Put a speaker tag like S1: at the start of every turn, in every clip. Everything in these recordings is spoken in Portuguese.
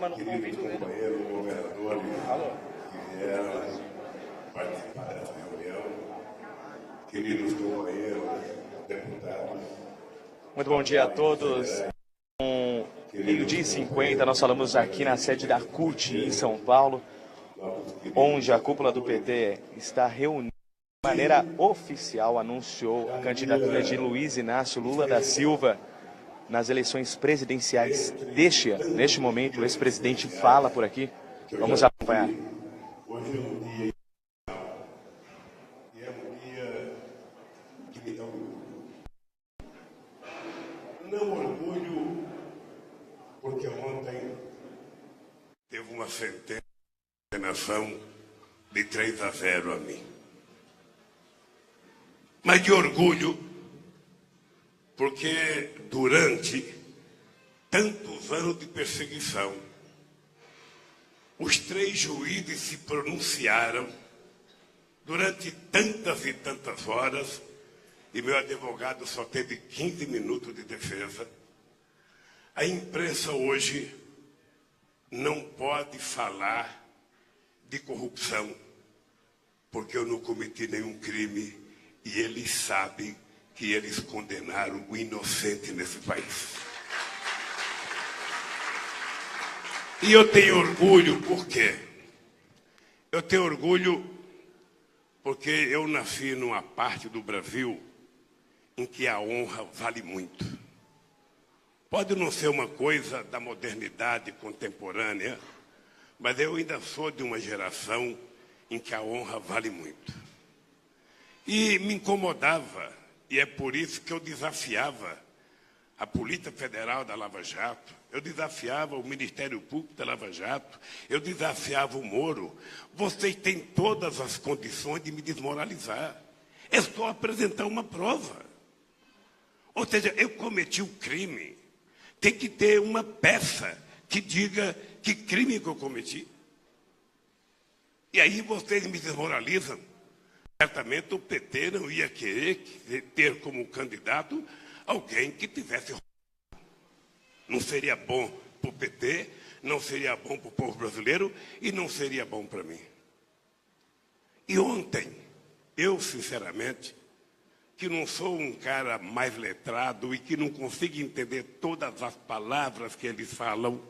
S1: manda um convite para ele.
S2: Companheiro, governadores
S1: Alô?
S2: que vieram participar dessa reunião, queridos companheiros, deputados.
S1: Muito bom dia a todos. Meio-dia e 50, nós falamos aqui na sede da CUT em São Paulo, onde a cúpula do PT está reunida de maneira oficial, anunciou a candidatura de Luiz Inácio Lula da Silva nas eleições presidenciais deste ano. Neste momento, o ex-presidente fala por aqui. Vamos acompanhar.
S2: Hoje é um dia especial e é um dia que me dá orgulho. Não orgulho porque ontem teve uma sentença de condenação de 3-0 a mim. Mas de orgulho porque durante tantos anos de perseguição, os 3 juízes se pronunciaram durante tantas e tantas horas e meu advogado só teve 15 minutos de defesa. A imprensa hoje não pode falar de corrupção, porque eu não cometi nenhum crime e eles sabem que eles condenaram o inocente nesse país. E eu tenho orgulho, por quê? Eu tenho orgulho porque eu nasci numa parte do Brasil em que a honra vale muito. Pode não ser uma coisa da modernidade contemporânea, mas eu ainda sou de uma geração em que a honra vale muito. E me incomodava, e é por isso que eu desafiava a Polícia Federal da Lava Jato, eu desafiava o Ministério Público da Lava Jato, eu desafiava o Moro. Vocês têm todas as condições de me desmoralizar. É só apresentar uma prova. Ou seja, eu cometi um crime. Tem que ter uma peça que diga que crime que eu cometi. E aí vocês me desmoralizam. Certamente o PT não ia querer ter como candidato alguém que tivesse roubado. Não seria bom para o PT, não seria bom para o povo brasileiro e não seria bom para mim. E ontem, eu sinceramente, que não sou um cara mais letrado e que não consigo entender todas as palavras que eles falam,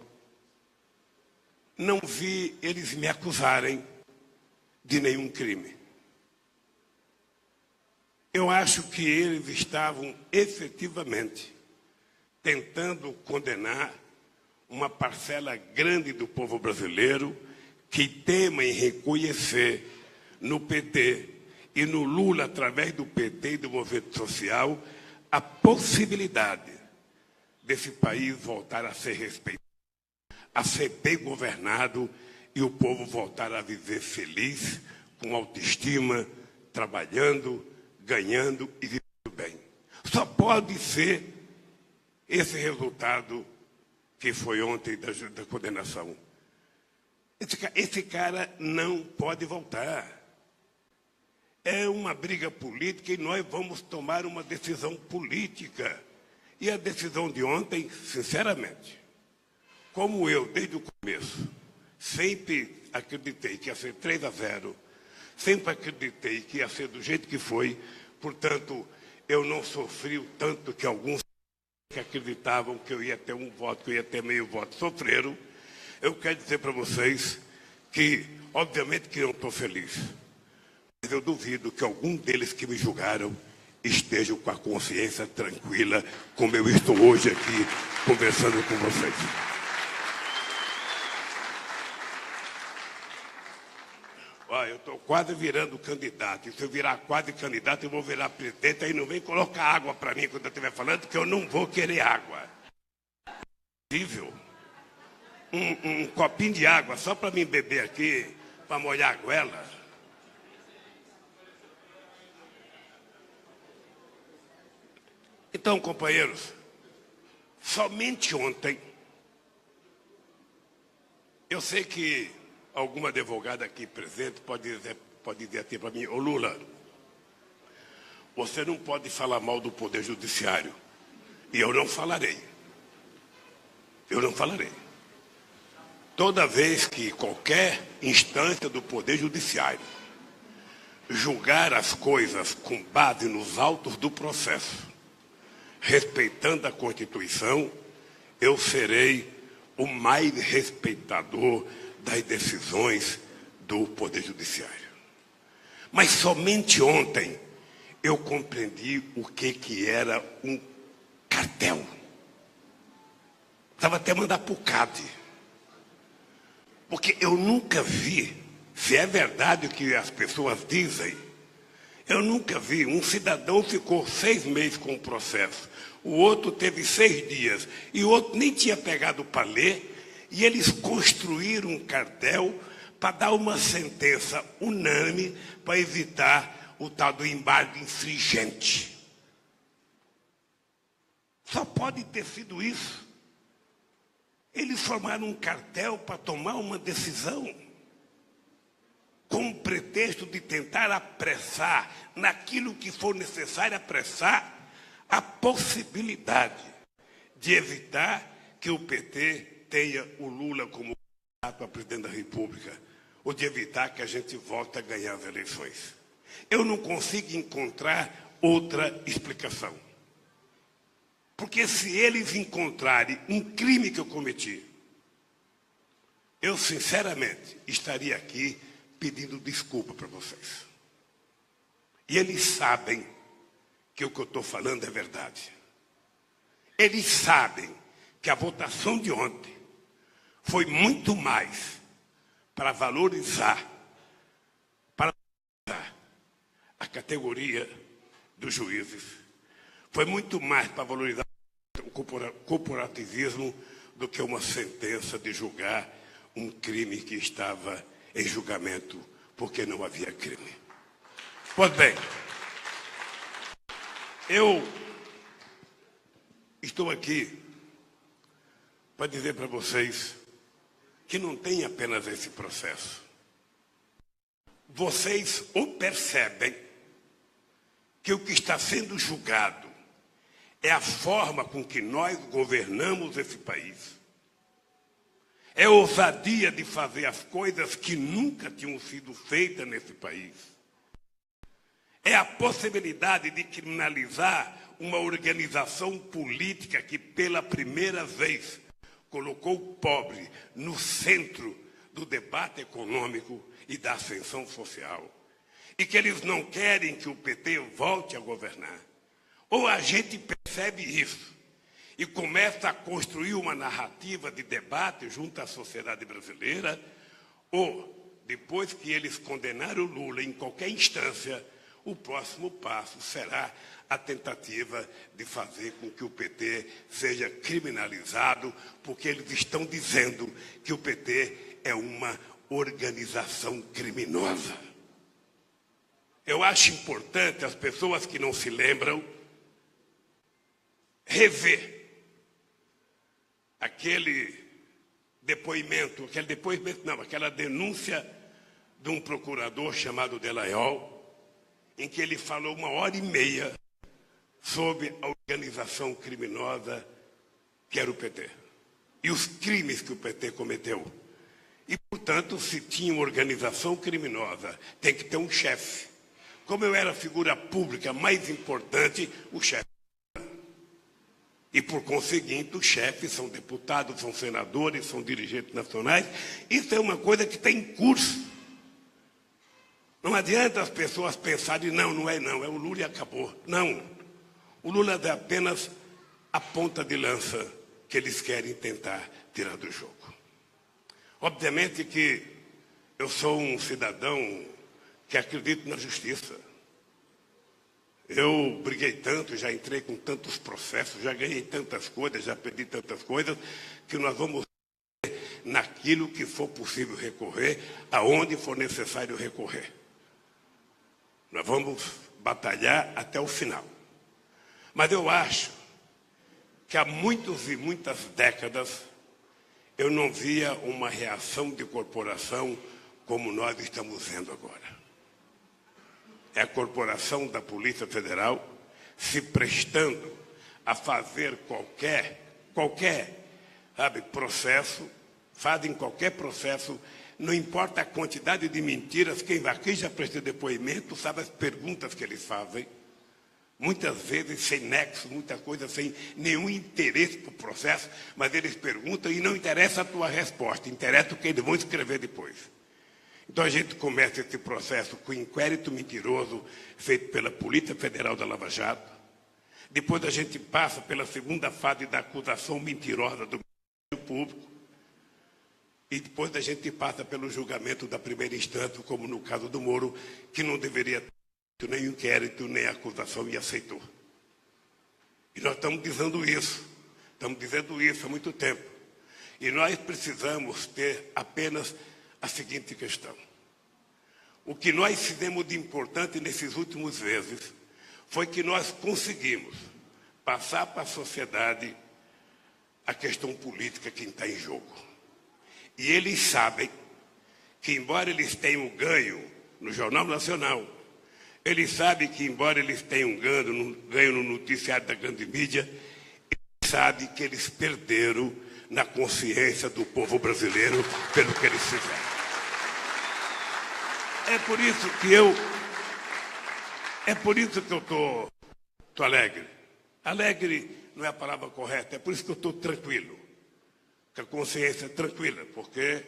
S2: não vi eles me acusarem de nenhum crime. Eu acho que eles estavam efetivamente tentando condenar uma parcela grande do povo brasileiro que tema em reconhecer no PT e no Lula, através do PT e do movimento social, a possibilidade desse país voltar a ser respeitado, a ser bem governado e o povo voltar a viver feliz, com autoestima, trabalhando, ganhando e vivendo bem. Só pode ser esse resultado que foi ontem da condenação. Esse cara não pode voltar. É uma briga política e nós vamos tomar uma decisão política. E a decisão de ontem, sinceramente, como eu, desde o começo, sempre acreditei que ia ser 3-0, sempre acreditei que ia ser do jeito que foi, portanto, eu não sofri o tanto que alguns que acreditavam que eu ia ter um voto, que eu ia ter meio voto, sofreram. Eu quero dizer para vocês que, obviamente que eu não estou feliz, mas eu duvido que algum deles que me julgaram estejam com a consciência tranquila, como eu estou hoje aqui conversando com vocês. Olha, eu estou quase virando candidato. E se eu virar quase candidato, eu vou virar presidente. Aí não vem colocar água para mim quando eu estiver falando, que eu não vou querer água. Possível. Um copinho de água só para mim beber aqui, para molhar a goela. Então, companheiros, somente ontem, eu sei que alguma advogada aqui presente pode dizer assim para mim: ô Lula, você não pode falar mal do Poder Judiciário. E eu não falarei. Eu não falarei. toda vez que qualquer instância do Poder Judiciário julgar as coisas com base nos autos do processo, respeitando a Constituição, eu serei o mais respeitador das decisões do Poder Judiciário. Mas somente ontem eu compreendi o que era um cartel. Estava até mandar para o CAD. Porque eu nunca vi, se é verdade o que as pessoas dizem, eu nunca vi, um cidadão ficou 6 meses com o processo, o outro teve 6 dias, e o outro nem tinha pegado para ler, e eles construíram um cartel para dar uma sentença unânime para evitar o tal do embargo infringente. Só pode ter sido isso. Eles formaram um cartel para tomar uma decisão com o pretexto de tentar apressar, naquilo que for necessário apressar, a possibilidade de evitar que o PT tenha o Lula como candidato a presidente da República, ou de evitar que a gente volte a ganhar as eleições. Eu não consigo encontrar outra explicação. Porque se eles encontrarem um crime que eu cometi, eu, sinceramente, estaria aqui pedindo desculpa para vocês. E eles sabem que o que eu estou falando é verdade. Eles sabem que a votação de ontem foi muito mais para valorizar a categoria dos juízes. Foi muito mais para valorizar o corporativismo do que uma sentença de julgar um crime que estava em julgamento, porque não havia crime. Pois bem, eu estou aqui para dizer para vocês que não tem apenas esse processo. Vocês ou percebem que o que está sendo julgado é a forma com que nós governamos esse país. É a ousadia de fazer as coisas que nunca tinham sido feitas nesse país. É a possibilidade de criminalizar uma organização política que, pela primeira vez, colocou o pobre no centro do debate econômico e da ascensão social. E que eles não querem que o PT volte a governar. Ou a gente percebe isso e começa a construir uma narrativa de debate junto à sociedade brasileira, ou, depois que eles condenaram o Lula em qualquer instância, o próximo passo será a tentativa de fazer com que o PT seja criminalizado, porque eles estão dizendo que o PT é uma organização criminosa. Eu acho importante as pessoas que não se lembram rever aquela denúncia de um procurador chamado Delaiol, em que ele falou 1h30 sobre a organização criminosa que era o PT e os crimes que o PT cometeu. E, portanto, se tinha uma organização criminosa, tem que ter um chefe. Como eu era a figura pública mais importante, o chefe. E, por conseguinte, os chefes são deputados, são senadores, são dirigentes nacionais. Isso é uma coisa que está em curso. Não adianta as pessoas pensarem, não é o Lula e acabou. Não. O Lula é apenas a ponta de lança que eles querem tentar tirar do jogo. Obviamente que eu sou um cidadão que acredita na justiça. Eu briguei tanto, já entrei com tantos processos, já ganhei tantas coisas, já perdi tantas coisas, que nós vamos naquilo que for possível recorrer, aonde for necessário recorrer. Nós vamos batalhar até o final. Mas eu acho que há muitas e muitas décadas eu não via uma reação de corporação como nós estamos vendo agora. É a corporação da Polícia Federal se prestando a fazer qualquer processo fazem qualquer processo, não importa a quantidade de mentiras, quem aqui já prestou depoimento sabe as perguntas que eles fazem, muitas vezes sem nexo, muita coisa sem nenhum interesse para o processo, mas eles perguntam e não interessa a tua resposta, interessa o que eles vão escrever depois. Então a gente começa esse processo com inquérito mentiroso feito pela Polícia Federal da Lava Jato. Depois a gente passa pela segunda fase da acusação mentirosa do Ministério Público. E depois a gente passa pelo julgamento da primeira instância, como no caso do Moro, que não deveria ter nem inquérito, nem acusação e aceitou. E nós estamos dizendo isso há muito tempo. E nós precisamos ter apenas a seguinte questão. O que nós fizemos de importante nesses últimos meses foi que nós conseguimos passar para a sociedade a questão política que está em jogo. E eles sabem que, embora eles tenham ganho no Jornal Nacional, eles sabem que, embora eles tenham ganho no noticiário da grande mídia, eles sabem que eles perderam na consciência do povo brasileiro pelo que eles fizeram. É por isso que eu estou alegre. Alegre não é a palavra correta, é por isso que eu estou tranquilo. Que a consciência é tranquila, porque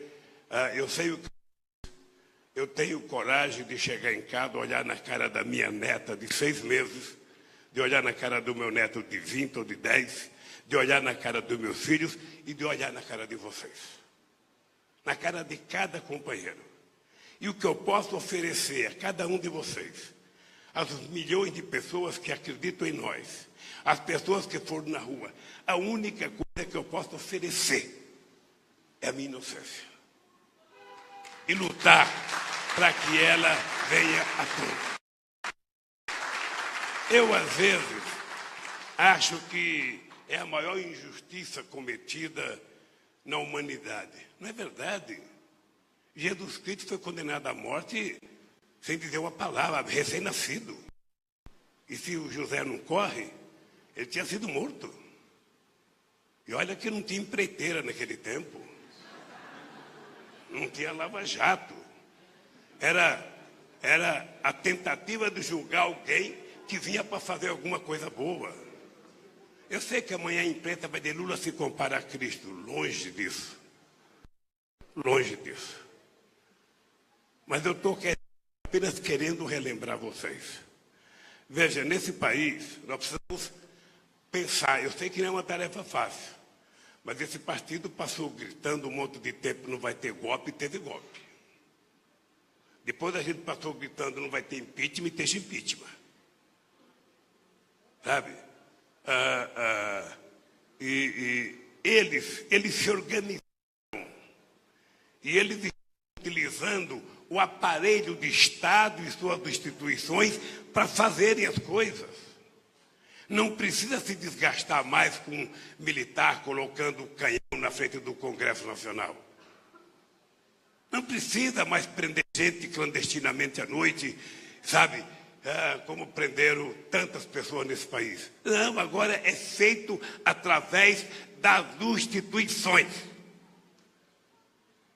S2: eu sei o que eu tenho coragem de chegar em casa, olhar na cara da minha neta de 6 meses, de olhar na cara do meu neto de 20 ou de 10, de olhar na cara dos meus filhos e de olhar na cara de vocês. Na cara de cada companheiro. E o que eu posso oferecer a cada um de vocês, às milhões de pessoas que acreditam em nós, as pessoas que foram na rua, a única coisa que eu posso oferecer é a minha inocência. E lutar para que ela venha à tona. Eu, às vezes, acho que é a maior injustiça cometida na humanidade. Não é verdade? Jesus Cristo foi condenado à morte sem dizer uma palavra, recém-nascido. E se o José não corre, ele tinha sido morto. E olha que não tinha empreiteira naquele tempo. Não tinha lava-jato. Era a tentativa de julgar alguém que vinha para fazer alguma coisa boa. Eu sei que amanhã a imprensa vai dizer Lula se compara a Cristo. Longe disso. Longe disso. Mas eu estou apenas querendo relembrar vocês. Veja, nesse país, nós precisamos pensar. Eu sei que não é uma tarefa fácil, mas esse partido passou gritando um monte de tempo, não vai ter golpe, e teve golpe. Depois a gente passou gritando, não vai ter impeachment, e teve impeachment. Sabe? Eles se organizaram. E eles estão utilizando o aparelho de Estado e suas instituições para fazerem as coisas. Não precisa se desgastar mais com um militar colocando canhão na frente do Congresso Nacional. Não precisa mais prender gente clandestinamente à noite, sabe? Como prenderam tantas pessoas nesse país. Não, agora é feito através das instituições.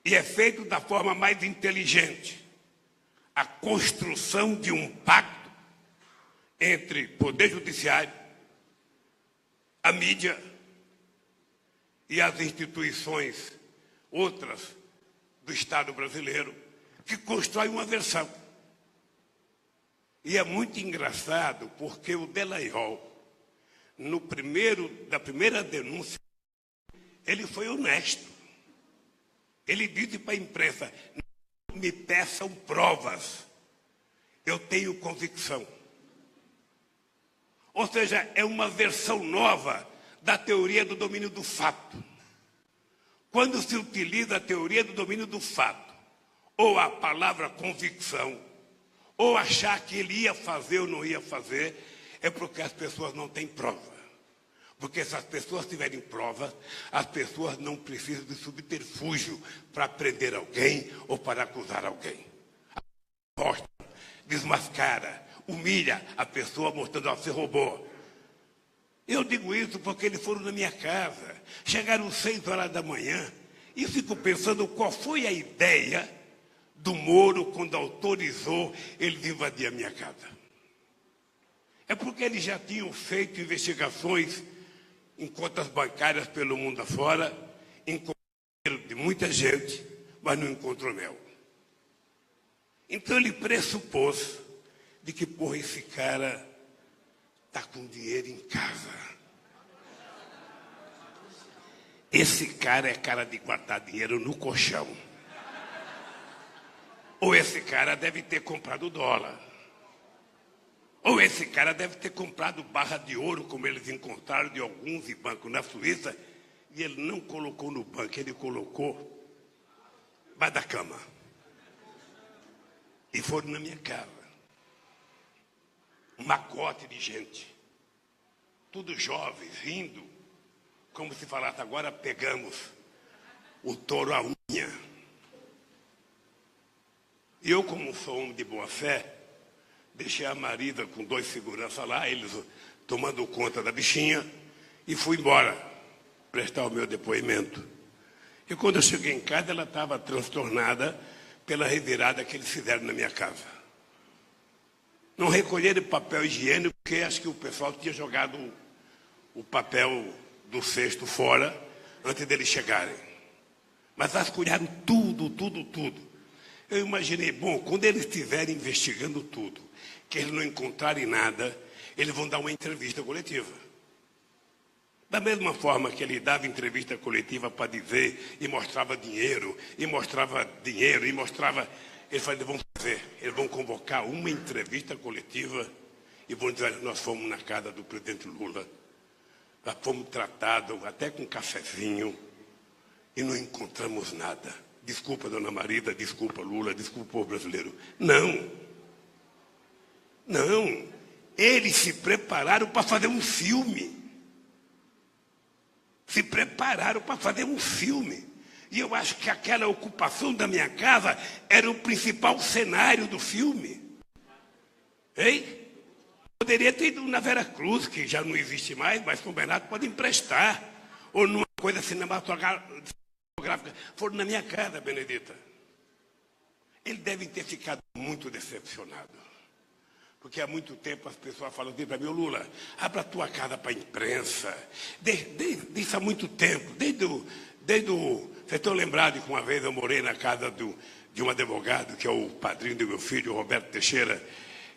S2: E é feito da forma mais inteligente. A construção de um pacto entre Poder Judiciário, a mídia e as instituições outras do Estado brasileiro, que constrói uma versão. E é muito engraçado, porque o Dallagnol, da primeira denúncia, ele foi honesto. Ele disse para a imprensa, não me peçam provas, eu tenho convicção. Ou seja, é uma versão nova da teoria do domínio do fato. Quando se utiliza a teoria do domínio do fato, ou a palavra convicção, ou achar que ele ia fazer ou não ia fazer, é porque as pessoas não têm prova. Porque se as pessoas tiverem prova, as pessoas não precisam de subterfúgio para prender alguém ou para acusar alguém. Mostra, desmascara, humilha a pessoa mostrando, você roubou. Eu digo isso porque eles foram na minha casa, chegaram 6 horas da manhã E fico pensando qual foi a ideia do Moro quando autorizou eles invadir a minha casa. É porque eles já tinham feito investigações em contas bancárias pelo mundo afora, encontrou dinheiro de muita gente, mas não encontrou mel. Então ele pressupôs de que, porra, esse cara está com dinheiro em casa. Esse cara é cara de guardar dinheiro no colchão. Ou esse cara deve ter comprado dólar. Ou esse cara deve ter comprado barra de ouro, como eles encontraram de alguns bancos na Suíça, e ele não colocou no banco, ele colocou embaixo da cama. E foram na minha casa. Um macote de gente. Tudo jovens, rindo. Como se falasse, agora pegamos o touro à unha. E eu, como sou homem de boa fé, deixei a Marida com 2 seguranças lá, eles tomando conta da bichinha, e fui embora prestar o meu depoimento. E quando eu cheguei em casa, ela estava transtornada pela revirada que eles fizeram na minha casa. Não recolheram papel higiênico, porque acho que o pessoal tinha jogado o papel do cesto fora antes deles chegarem. Mas vasculharam tudo. Eu imaginei, bom, quando eles estiverem investigando tudo, que eles não encontrarem nada, eles vão dar uma entrevista coletiva. Da mesma forma que ele dava entrevista coletiva para dizer, e mostrava dinheiro, ele falou, eles vão convocar uma entrevista coletiva e vão dizer, nós fomos na casa do presidente Lula, nós fomos tratados até com cafezinho e não encontramos nada. Desculpa, dona Marida, desculpa, Lula, desculpa o povo brasileiro. Não. Eles se prepararam para fazer um filme. E eu acho que aquela ocupação da minha casa era o principal cenário do filme. Hein? Poderia ter ido na Vera Cruz, que já não existe mais, mas combinado pode emprestar. Ou numa coisa cinematográfica. Foram na minha casa, Benedita. Eles devem ter ficado muito decepcionados. Porque há muito tempo as pessoas falam para mim, Lula, abra a tua casa para a imprensa. Isso há muito tempo. Vocês estão lembrados que uma vez eu morei na casa de um advogado, que é o padrinho do meu filho, o Roberto Teixeira,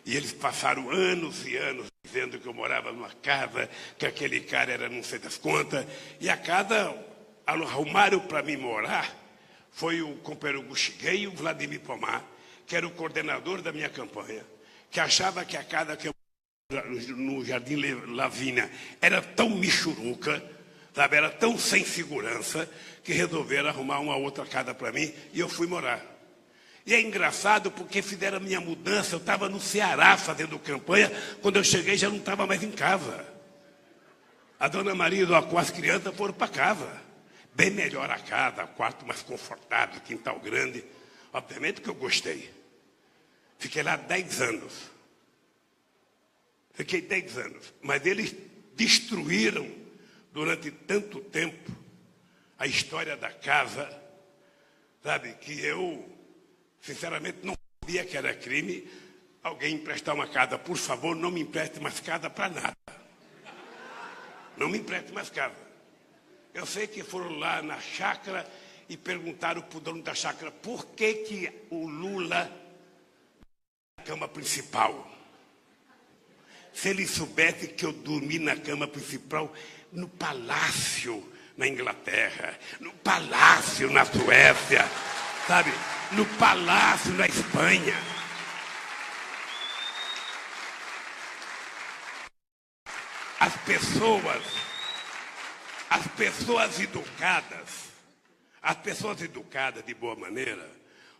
S2: e eles passaram anos e anos dizendo que eu morava numa casa, que aquele cara era não sei das quantas, e a casa arrumaram para mim morar, foi o companheiro Guxiguei e o Vladimir Pomar, que era o coordenador da minha campanha, que achava que a casa que eu no Jardim Lavínia era tão michuruca, sabe, era tão sem segurança, que resolveram arrumar uma outra casa para mim e eu fui morar. E é engraçado porque fizeram a minha mudança, eu estava no Ceará fazendo campanha, quando eu cheguei já não estava mais em casa. A dona Maria com as crianças foram para casa. Bem melhor a casa, quarto mais confortável, quintal grande. Obviamente que eu gostei. Fiquei lá 10 anos. Mas eles destruíram durante tanto tempo a história da casa, sabe, que eu, sinceramente, não sabia que era crime alguém emprestar uma casa. Por favor, não me empreste mais casa para nada. Não me empreste mais casa. Eu sei que foram lá na chácara e perguntaram para o dono da chácara por que o Lula na cama principal. Se ele soubesse que eu dormi na cama principal no palácio na Inglaterra, no palácio na Suécia, sabe, no palácio na Espanha. As pessoas educadas de boa maneira,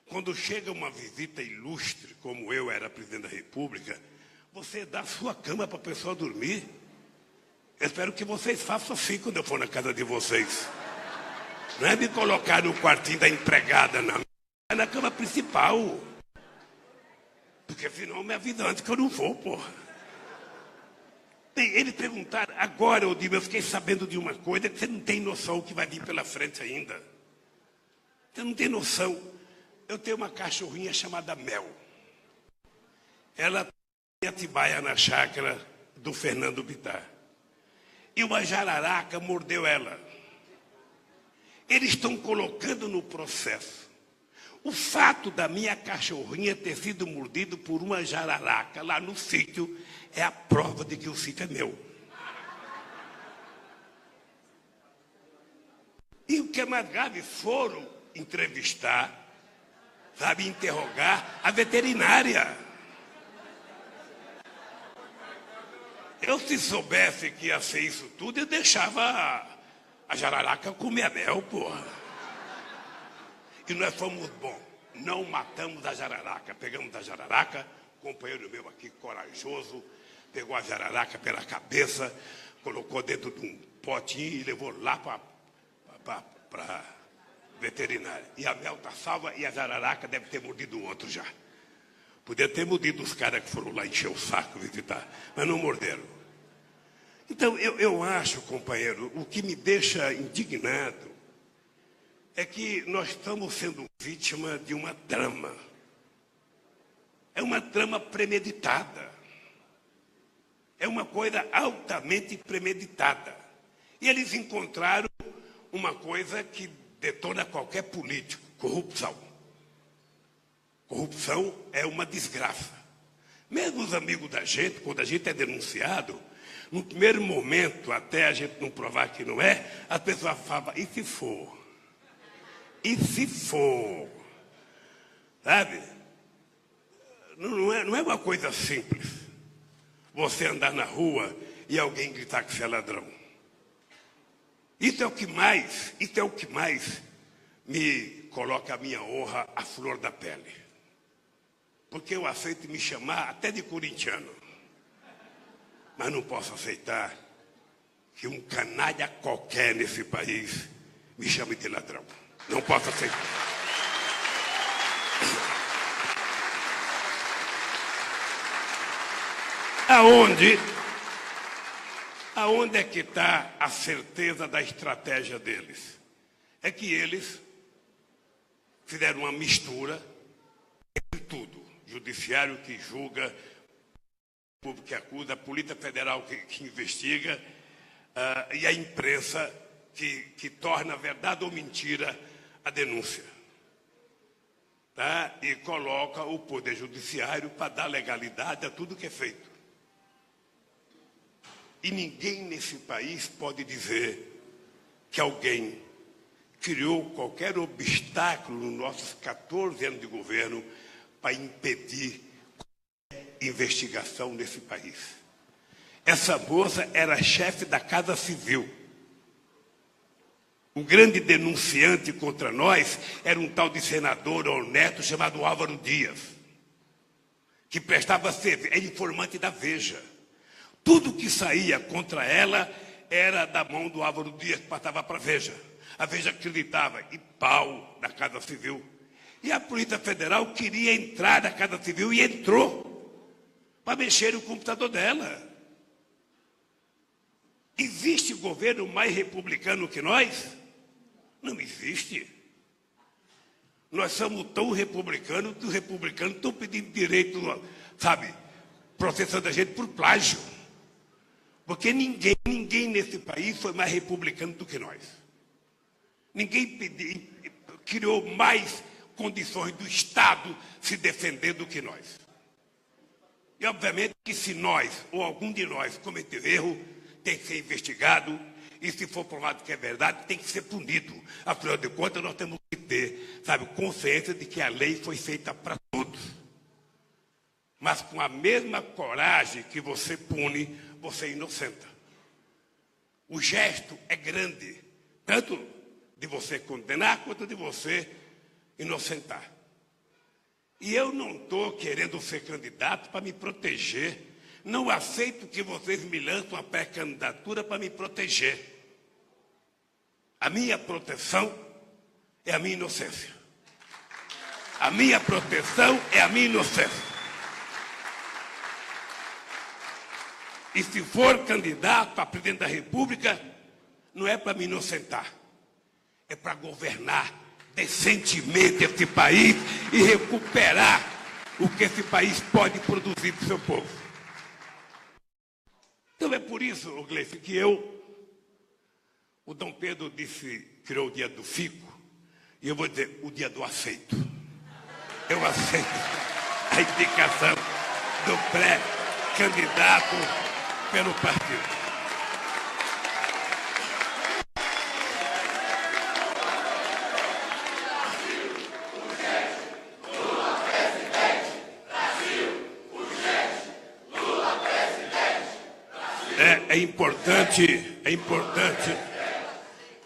S2: quando chega uma visita ilustre, como eu era presidente da República, você dá a sua cama para a pessoa dormir. Eu espero que vocês façam assim quando eu for na casa de vocês. Não é me colocar no quartinho da empregada, não. É na cama principal. Porque senão me avisa antes que eu não vou, porra. Eles perguntaram, agora, eu fiquei sabendo de uma coisa que você não tem noção que vai vir pela frente ainda. Você não tem noção. Eu tenho uma cachorrinha chamada Mel. Ela tem Atibaia na chácara do Fernando Bittar. E uma jararaca mordeu ela. Eles estão colocando no processo o fato da minha cachorrinha ter sido mordido por uma jararaca lá no sítio é a prova de que o sítio é meu. E o que é mais grave, foram entrevistar, sabe, interrogar a veterinária. Eu, se soubesse que ia ser isso tudo, eu deixava a jararaca comer mel, porra. E nós fomos bons, não matamos a jararaca. Pegamos a jararaca, um companheiro meu aqui, corajoso, pegou a jararaca pela cabeça, colocou dentro de um potinho e levou lá para veterinária. E a Mel está salva e a jararaca deve ter mordido o outro já. Podia ter mordido os caras que foram lá encher o saco, visitar, mas não morderam. Então, eu acho, companheiro, o que me deixa indignado é que nós estamos sendo vítima de uma trama. É uma trama premeditada. É uma coisa altamente premeditada. E eles encontraram uma coisa que detona qualquer político: corrupção. Corrupção é uma desgraça. Mesmo os amigos da gente, quando a gente é denunciado, no primeiro momento, até a gente não provar que não é, as pessoas falam, e se for? E se for? Sabe? Não é uma coisa simples você andar na rua e alguém gritar que você é ladrão. Isso é o que mais me coloca a minha honra à flor da pele. Porque eu aceito me chamar até de corintiano. Mas não posso aceitar que um canalha qualquer nesse país me chame de ladrão. Não posso aceitar. Aonde é que está a certeza da estratégia deles? É que eles fizeram uma mistura entre tudo. Judiciário que julga, o público que acusa, a Polícia Federal que investiga, e a imprensa que torna verdade ou mentira a denúncia. Tá? E coloca o Poder Judiciário para dar legalidade a tudo que é feito. E ninguém nesse país pode dizer que alguém criou qualquer obstáculo nos nossos 14 anos de governo para impedir qualquer investigação nesse país. Essa moça era chefe da Casa Civil. O grande denunciante contra nós era um tal de senador honesto chamado Álvaro Dias, que prestava serviço, era informante da Veja. Tudo que saía contra ela era da mão do Álvaro Dias, que passava para a Veja. A Veja acreditava, e pau da Casa Civil. E a Polícia Federal queria entrar na Casa Civil e entrou para mexer no computador dela. Existe governo mais republicano que nós? Não existe. Nós somos tão republicanos que os republicanos estão pedindo direito, sabe, processando a gente por plágio. Porque ninguém nesse país foi mais republicano do que nós. Ninguém criou mais condições do Estado se defender do que nós. E, obviamente, que se nós, ou algum de nós, cometeu erro, tem que ser investigado, e se for provado que é verdade, tem que ser punido. Afinal de contas, nós temos que ter, sabe, consciência de que a lei foi feita para todos. Mas com a mesma coragem que você pune, você inocenta. O gesto é grande, tanto de você condenar, quanto de você inocentar. E eu não estou querendo ser candidato para me proteger. Não aceito que vocês me lancem uma pré-candidatura para me proteger. A minha proteção é a minha inocência. A minha proteção é a minha inocência. E se for candidato a presidente da República, não é para me inocentar. É para governar decentemente esse país e recuperar o que esse país pode produzir para o seu povo. Então é por isso, Gleice, que o Dom Pedro criou o dia do fico, e eu vou dizer, o dia do aceito. Eu aceito a indicação do pré-candidato pelo partido.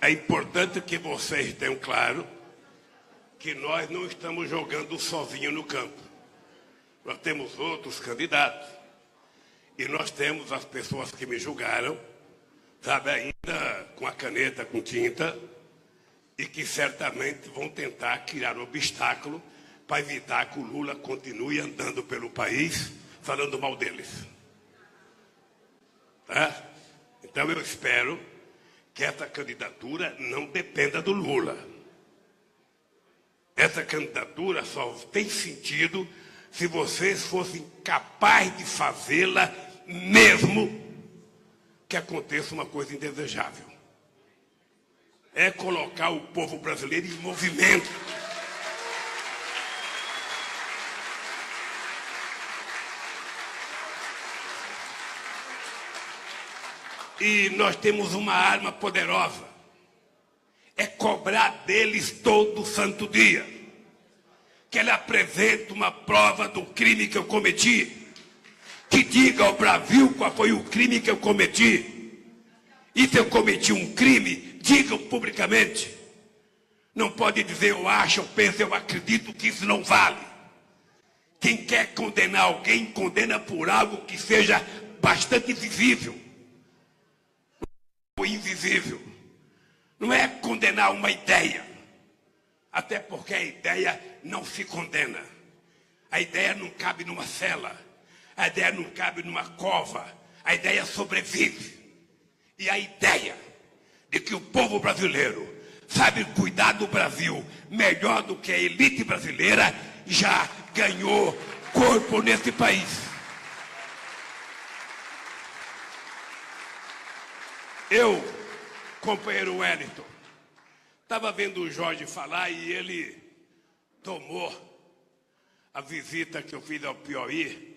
S2: É importante que vocês tenham claro que nós não estamos jogando sozinho no campo. Nós temos outros candidatos e nós temos as pessoas que me julgaram, sabe, ainda com a caneta, com tinta, e que certamente vão tentar criar um obstáculo para evitar que o Lula continue andando pelo país falando mal deles. Tá? Então eu espero que essa candidatura não dependa do Lula. Essa candidatura só tem sentido se vocês fossem capazes de fazê-la mesmo que aconteça uma coisa indesejável. É colocar o povo brasileiro em movimento. E nós temos uma arma poderosa. É cobrar deles todo santo dia. Que ele apresente uma prova do crime que eu cometi. Que diga ao Brasil qual foi o crime que eu cometi. E se eu cometi um crime, diga publicamente. Não pode dizer eu acho, eu penso, eu acredito, que isso não vale. Quem quer condenar alguém, condena por algo que seja bastante visível. O invisível. Não é condenar uma ideia. Até porque a ideia não se condena. A ideia não cabe numa cela. A ideia não cabe numa cova. A ideia sobrevive. E a ideia de que o povo brasileiro sabe cuidar do Brasil melhor do que a elite brasileira já ganhou corpo nesse país. Eu, companheiro Wellington, estava vendo o Jorge falar e ele tomou a visita que eu fiz ao Piauí.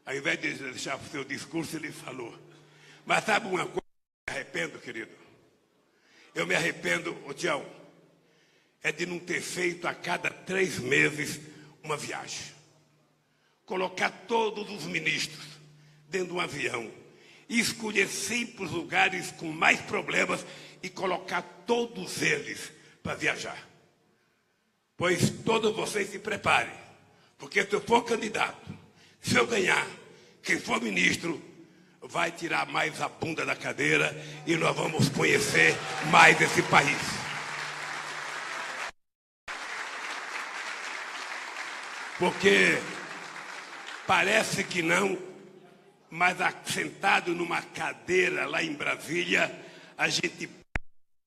S2: Ao invés de deixar o seu discurso, ele falou. Mas sabe uma coisa que eu me arrependo, querido? Eu me arrependo, Tião, é de não ter feito a cada 3 meses uma viagem. Colocar todos os ministros dentro de um avião e escolher sempre os lugares com mais problemas e colocar todos eles para viajar. Pois todos vocês se preparem, porque se eu for candidato, se eu ganhar, quem for ministro vai tirar mais a bunda da cadeira e nós vamos conhecer mais esse país. Porque parece que não, mas sentado numa cadeira lá em Brasília, a gente perde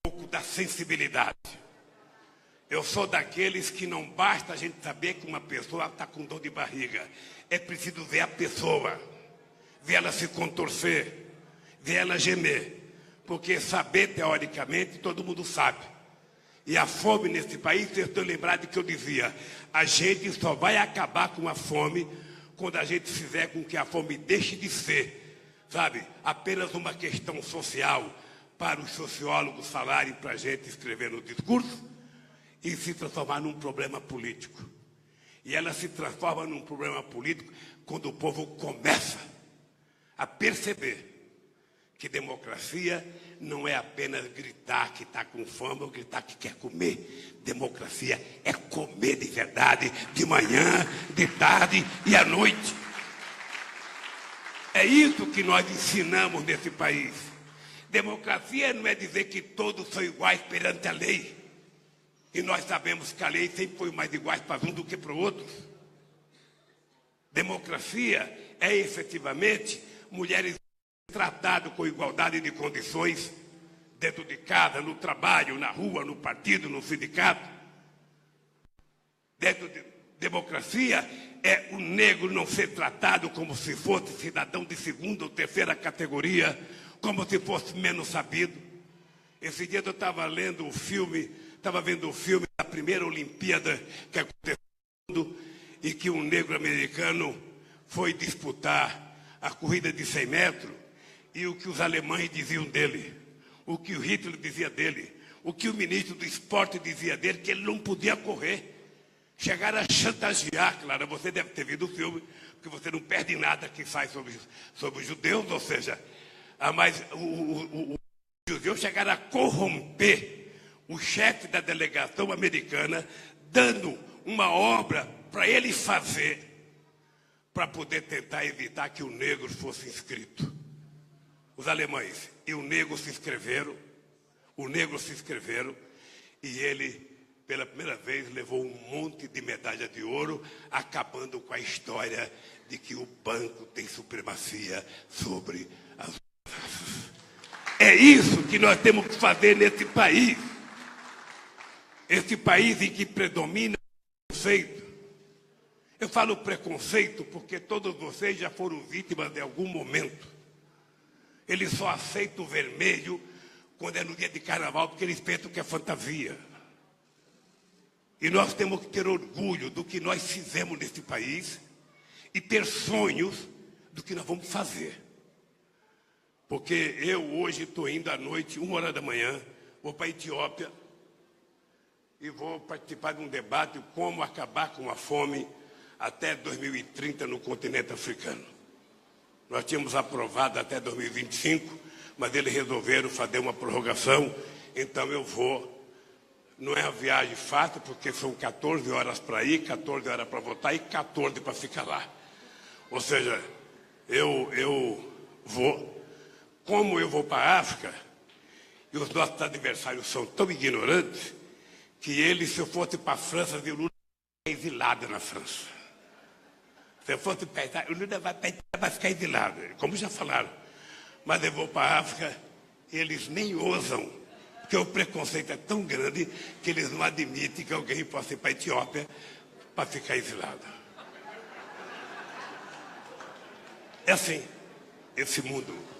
S2: um pouco da sensibilidade. Eu sou daqueles que não basta a gente saber que uma pessoa está com dor de barriga. É preciso ver a pessoa, ver ela se contorcer, ver ela gemer. Porque saber, teoricamente, todo mundo sabe. E a fome nesse país, vocês estão lembrados que eu dizia, a gente só vai acabar com a fome quando a gente fizer com que a fome deixe de ser, sabe, apenas uma questão social para os sociólogos falarem para a gente escrever no discurso e se transformar num problema político. E ela se transforma num problema político quando o povo começa a perceber que democracia não é apenas gritar que está com fome ou gritar que quer comer. Democracia é comer de verdade, de manhã, de tarde e à noite. É isso que nós ensinamos nesse país. Democracia não é dizer que todos são iguais perante a lei. E nós sabemos que a lei sempre foi mais igual para um do que para o outro. Democracia é efetivamente mulheres tratadas com igualdade de condições dentro de casa, no trabalho, na rua, no partido, no sindicato. dentro de democracia é o negro não ser tratado como se fosse cidadão de segunda ou terceira categoria, como se fosse menos sabido. Esse dia eu estava vendo o filme da primeira Olimpíada que aconteceu no mundo, e que um negro americano foi disputar a corrida de 100 metros, e o que os alemães diziam dele, o que o Hitler dizia dele, o que o ministro do esporte dizia dele, que ele não podia correr. Chegaram a chantagear, claro, você deve ter visto o filme, porque você não perde nada que faz sobre os judeus, ou seja, mas os judeus chegaram a corromper o chefe da delegação americana, dando uma obra para ele fazer, para poder tentar evitar que o negro fosse inscrito. Os alemães e o negro se inscreveram, e ele, pela primeira vez, levou um monte de medalha de ouro, acabando com a história de que o branco tem supremacia sobre as raças. É isso que nós temos que fazer nesse país. Esse país em que predomina o preconceito. Eu falo preconceito porque todos vocês já foram vítimas de algum momento. Eles só aceitam o vermelho quando é no dia de carnaval, porque eles pensam que é fantasia. E nós temos que ter orgulho do que nós fizemos nesse país e ter sonhos do que nós vamos fazer. Porque eu hoje estou indo à noite, 1h da manhã, vou para a Etiópia e vou participar de um debate de como acabar com a fome até 2030 no continente africano. Nós tínhamos aprovado até 2025, mas eles resolveram fazer uma prorrogação, então eu vou. Não é uma viagem fácil, porque são 14 horas para ir, 14 horas para voltar e 14 para ficar lá. Ou seja, eu vou. Como eu vou para a África, e os nossos adversários são tão ignorantes, que eles, se eu fosse para a França, o Lula vai ficar exilado na França. Se eu fosse pensar, o Lula vai ficar exilado, como já falaram. Mas eu vou para a África, eles nem ousam, porque o preconceito é tão grande que eles não admitem que alguém possa ir para a Etiópia para ficar exilado. É assim, esse mundo.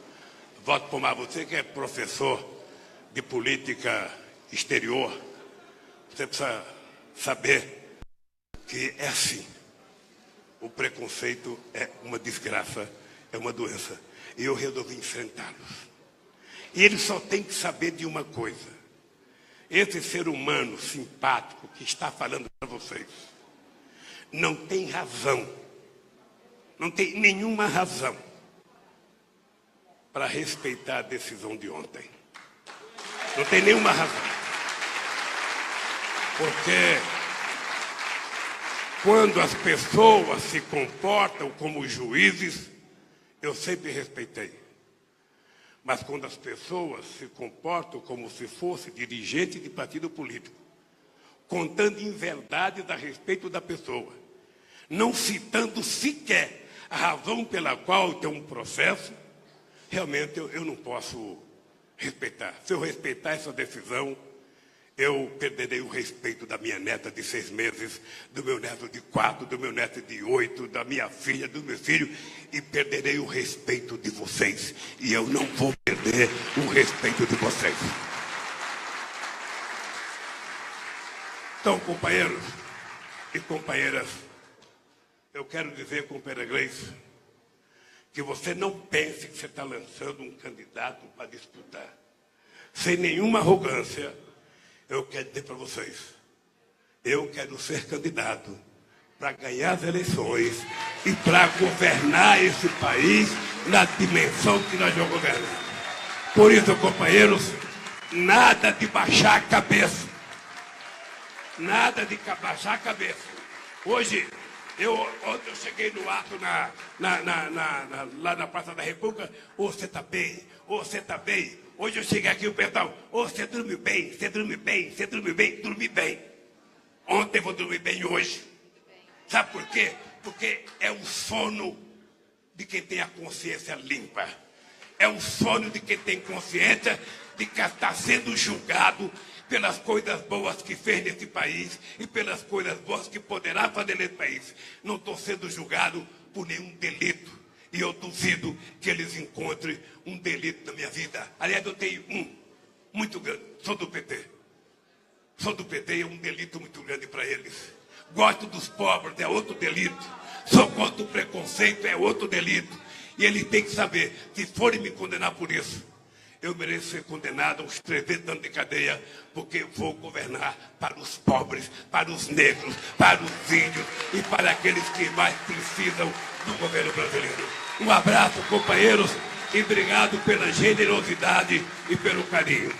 S2: Voto por mais você que é professor de política exterior, você precisa saber que é assim. O preconceito é uma desgraça, é uma doença. E eu resolvi enfrentá-los. E ele só tem que saber de uma coisa. Esse ser humano simpático que está falando para vocês não tem razão, não tem nenhuma razão para respeitar a decisão de ontem. Não tem nenhuma razão. Porque quando as pessoas se comportam como juízes, eu sempre respeitei. Mas quando as pessoas se comportam como se fosse dirigente de partido político, contando inverdades a respeito da pessoa, não citando sequer a razão pela qual tem um processo, realmente eu não posso respeitar. Se eu respeitar essa decisão, eu perderei o respeito da minha neta de 6 meses, do meu neto de 4, do meu neto de 8, da minha filha, do meu filho, e perderei o respeito de vocês. E eu não vou perder o respeito de vocês. Então, companheiros e companheiras, eu quero dizer, companheira Gleice, que você não pense que você está lançando um candidato para disputar. Sem nenhuma arrogância, eu quero dizer para vocês, eu quero ser candidato para ganhar as eleições e para governar esse país na dimensão que nós vamos governar. Por isso, companheiros, nada de baixar a cabeça. Nada de baixar a cabeça. Ontem eu cheguei no ato lá na Praça da República, você está bem, você está bem. Hoje eu cheguei aqui e o pessoal, você dorme bem, você dorme bem, você dorme bem, dormi bem. Ontem eu vou dormir bem hoje. Sabe por quê? Porque é o sono de quem tem a consciência limpa. É o sono de quem tem consciência de que está sendo julgado pelas coisas boas que fez nesse país e pelas coisas boas que poderá fazer nesse país. Não estou sendo julgado por nenhum delito. E eu duvido que eles encontrem um delito na minha vida. Aliás, eu tenho um muito grande. Sou do PT. Sou do PT e é um delito muito grande para eles. Gosto dos pobres, é outro delito. Sou contra o preconceito, é outro delito. E eles têm que saber, se forem me condenar por isso, eu mereço ser condenado a uns 300 anos de cadeia, porque eu vou governar para os pobres, para os negros, para os índios e para aqueles que mais precisam do governo brasileiro. Um abraço, companheiros, e obrigado pela generosidade e pelo carinho.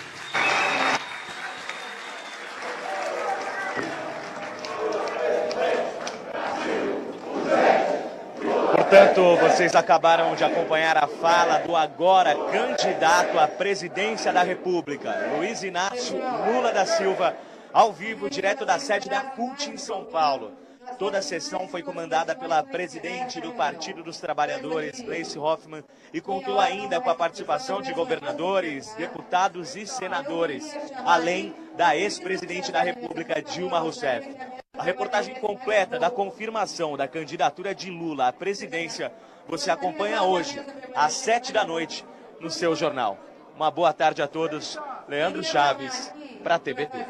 S1: Portanto, vocês acabaram de acompanhar a fala do agora candidato à presidência da República, Luiz Inácio Lula da Silva, ao vivo, direto da sede da CUT em São Paulo. Toda a sessão foi comandada pela presidente do Partido dos Trabalhadores, Gleice Hoffmann, e contou ainda com a participação de governadores, deputados e senadores, além da ex-presidente da República, Dilma Rousseff. A reportagem completa da confirmação da candidatura de Lula à presidência você acompanha hoje, às 7 da noite, no seu jornal. Uma boa tarde a todos. Leandro Chaves, para a TVT.